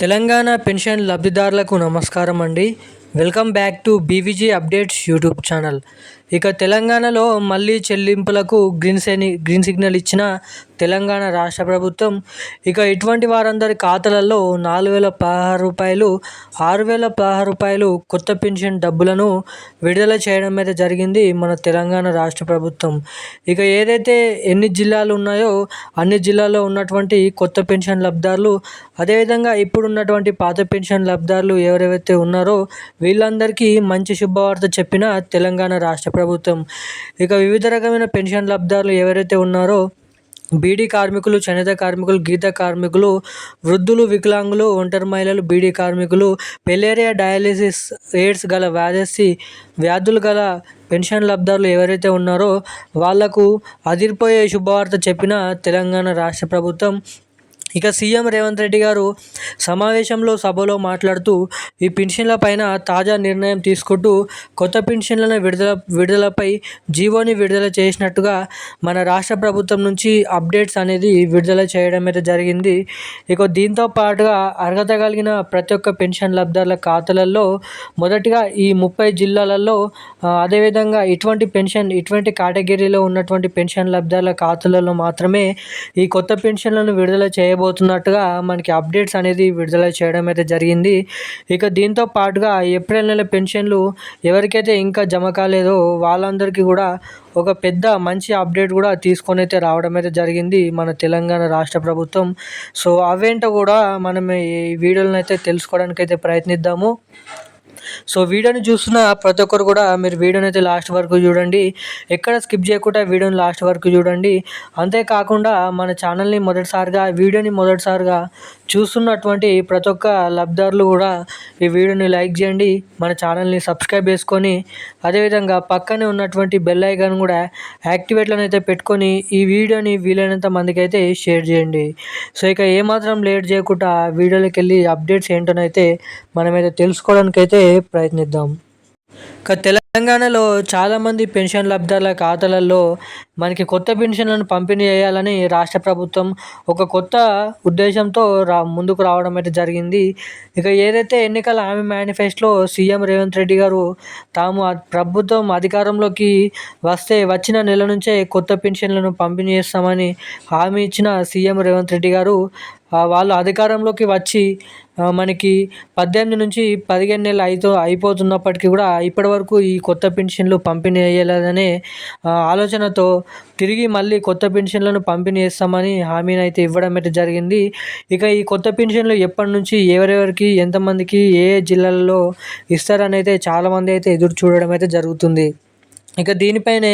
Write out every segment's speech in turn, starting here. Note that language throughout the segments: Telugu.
తెలంగాణ పెన్షన్ లబ్ధిదారులకు నమస్కారం అండి. Welcome back to BVG updates YouTube channel. ఇక తెలంగాణలో మళ్ళీ చెల్లింపులకు గ్రీన్ సిగ్నల్ ఇచ్చిన తెలంగాణ రాష్ట్ర ప్రభుత్వం. ఇక ఇటువంటి వారందరి ఖాతాలలో 4,016 రూపాయలు, 6,016 రూపాయలు కొత్త పెన్షన్ డబ్బులను విడుదల చేయడం అయితే జరిగింది మన తెలంగాణ రాష్ట్ర ప్రభుత్వం. ఇక ఏదైతే ఎన్ని జిల్లాలు ఉన్నాయో అన్ని జిల్లాల్లో ఉన్నటువంటి కొత్త పెన్షన్ లబ్ధిదారులు, అదేవిధంగా ఇప్పుడు ఉన్నటువంటి పాత పెన్షన్ లబ్ధిదారులు ఎవరెవరైతే ఉన్నారో వీళ్ళందరికీ మంచి శుభవార్త చెప్పిన తెలంగాణ రాష్ట్ర ప్రభుత్వం. ఇక వివిధ రకమైన పెన్షన్ లబ్ధిదారులు ఎవరైతే ఉన్నారో బీడీ కార్మికులు, చేనేత కార్మికులు, గీత కార్మికులు, వృద్ధులు, వికలాంగులు, ఒంటరి మహిళలు, బీడీ కార్మికులు, పెలేరియా, డయాలిసిస్, ఎయిడ్స్ గల వ్యాధులు గల పెన్షన్ లబ్ధిదారులు ఎవరైతే ఉన్నారో వాళ్లకు అదిరిపోయే శుభవార్త చెప్పిన తెలంగాణ రాష్ట్ర ప్రభుత్వం. ఇక సీఎం రేవంత్ రెడ్డి గారు సభలో మాట్లాడుతూ ఈ పెన్షన్ల పైన తాజా నిర్ణయం తీసుకుంటూ కొత్త పెన్షన్ల విడుదలపై జీవోని విడుదల చేసినట్టుగా మన రాష్ట్ర ప్రభుత్వం నుంచి అప్డేట్స్ అనేది విడుదల చేయడం అయితే జరిగింది. ఇక దీంతో పాటుగా అర్హత కలిగిన ప్రతి ఒక్క పెన్షన్ లబ్ధిదారుల ఖాతాలలో మొదటిగా ఈ 30 జిల్లాలలో, అదేవిధంగా ఇటువంటి కేటగిరీలో ఉన్నటువంటి పెన్షన్ లబ్ధిదారుల ఖాతాలలో మాత్రమే ఈ కొత్త పెన్షన్లను విడుదల చేయబోతున్నట్టుగా మనకి అప్డేట్స్ అనేది విడుదల చేయడం అయితే జరిగింది. ఇక దీంతో పాటుగా ఏప్రిల్ నెల పెన్షన్లు ఎవరికైతే ఇంకా జమ కాలేదో వాళ్ళందరికీ కూడా ఒక పెద్ద మంచి అప్డేట్ కూడా తీసుకొని అయితే రావడం అయితే జరిగింది మన తెలంగాణ రాష్ట్ర ప్రభుత్వం. సో అవేంటో కూడా మనం ఈ వీడియోలను అయితే తెలుసుకోవడానికి అయితే ప్రయత్నిద్దాము. సో వీడియోని చూస్తున్న ప్రతి ఒక్కరు కూడా మీరు వీడియోని అయితే లాస్ట్ వరకు చూడండి, ఎక్కడ స్కిప్ చేయకుండా వీడియోని లాస్ట్ వరకు చూడండి. అంతేకాకుండా మన ఛానల్ని వీడియోని మొదటిసారిగా చూస్తున్నటువంటి ప్రతి ఒక్క లబ్ధిదారులు కూడా ఈ వీడియోని లైక్ చేయండి, మన ఛానల్ని సబ్స్క్రైబ్ చేసుకొని, అదేవిధంగా పక్కనే ఉన్నటువంటి బెల్ ఐకాన్ కూడా యాక్టివేట్లను అయితే పెట్టుకొని ఈ వీడియోని వీలైనంత మందికి అయితే షేర్ చేయండి. సో ఇక ఏమాత్రం లేట్ చేయకుండా వీడియోలోకి వెళ్ళి అప్డేట్స్ ఏంటనైతే మనమైతే తెలుసుకోవడానికి అయితే ప్రయత్నిద్దాం. ఇక తెలంగాణలో చాలామంది పెన్షన్ లబ్ధిదారుల ఖాతాలలో మనకి కొత్త పెన్షన్లను పంపిణీ చేయాలని రాష్ట్ర ప్రభుత్వం ఒక కొత్త ఉద్దేశంతో ముందుకు రావడం అయితే జరిగింది. ఇక ఏదైతే ఎన్నికల హామీ మేనిఫెస్టోలో సీఎం రేవంత్ రెడ్డి గారు తాము ప్రభుత్వం అధికారంలోకి వచ్చిన నెల నుంచే కొత్త పెన్షన్లను పంపిణీ చేస్తామని హామీ ఇచ్చిన సీఎం రేవంత్ రెడ్డి గారు వాళ్ళు అధికారంలోకి వచ్చి మనకి 18 నుంచి 15 నెలలు అయిపోతున్నప్పటికీ కూడా ఇప్పటివరకు ఈ కొత్త పెన్షన్లు పంపిణీ అయ్యేలేదనే ఆలోచనతో తిరిగి మళ్ళీ కొత్త పెన్షన్లను పంపిణీ చేస్తామని హామీని అయితే ఇవ్వడం అయితే జరిగింది. ఇక ఈ కొత్త పెన్షన్లు ఎప్పటి నుంచి ఎవరెవరికి ఎంతమందికి ఏ జిల్లాలలో ఇస్తారని అయితే చాలామంది అయితే ఎదురు చూడడం అయితే జరుగుతుంది. ఇక దీనిపైనే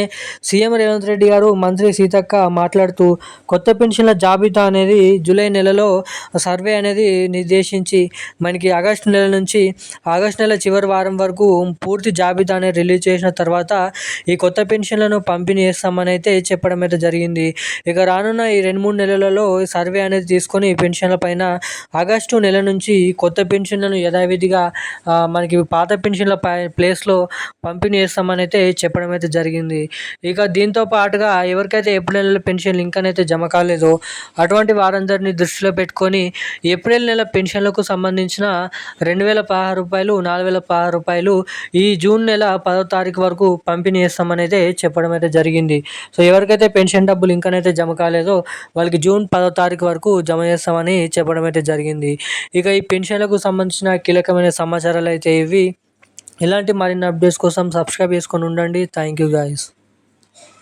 సీఎం రేవంత్ రెడ్డి గారు మంత్రి సీతక్క మాట్లాడుతూ కొత్త పెన్షన్ల జాబితా అనేది జూలై నెలలో సర్వే అనేది నిర్దేశించి మనకి ఆగస్టు నెల చివరి వారం వరకు పూర్తి జాబితా అనేది రిలీజ్ చేసిన తర్వాత ఈ కొత్త పెన్షన్లను పంపిణీ చేస్తామని అయితే చెప్పడం అయితే జరిగింది. ఇక రానున్న ఈ 2-3 నెలలలో సర్వే అనేది తీసుకొని పెన్షన్ల పైన ఆగస్టు నెల నుంచి కొత్త పెన్షన్లను యథావిధిగా మనకి పాత పెన్షన్ల ప్లేస్లో పంపిణీ చేస్తామని అయితే చెప్పడం అయితే జరిగింది. ఇక దీంతో పాటుగా ఎవరికైతే ఏప్రిల్ నెల పెన్షన్లు ఇంకానైతే జమ కాలేదో అటువంటి వారందరినీ దృష్టిలో పెట్టుకొని ఏప్రిల్ నెల పెన్షన్లకు సంబంధించిన 2,016 రూపాయలు, 4,016 రూపాయలు ఈ జూన్ నెల 10వ తారీఖు వరకు పంపిణీ చేస్తామని అయితే చెప్పడం అయితే జరిగింది. సో ఎవరికైతే పెన్షన్ డబ్బులు ఇంకానైతే జమ కాలేదో వాళ్ళకి జూన్ 10వ తారీఖు వరకు జమ చేస్తామని చెప్పడం అయితే జరిగింది. ఇక ఈ పెన్షన్లకు సంబంధించిన కీలకమైన సమాచారాలు అయితే ఇవి. ఇలాంటి మరిన్ని అప్డేట్స్ కోసం సబ్స్క్రైబ్ చేసుకొని ఉండండి. Thank you guys.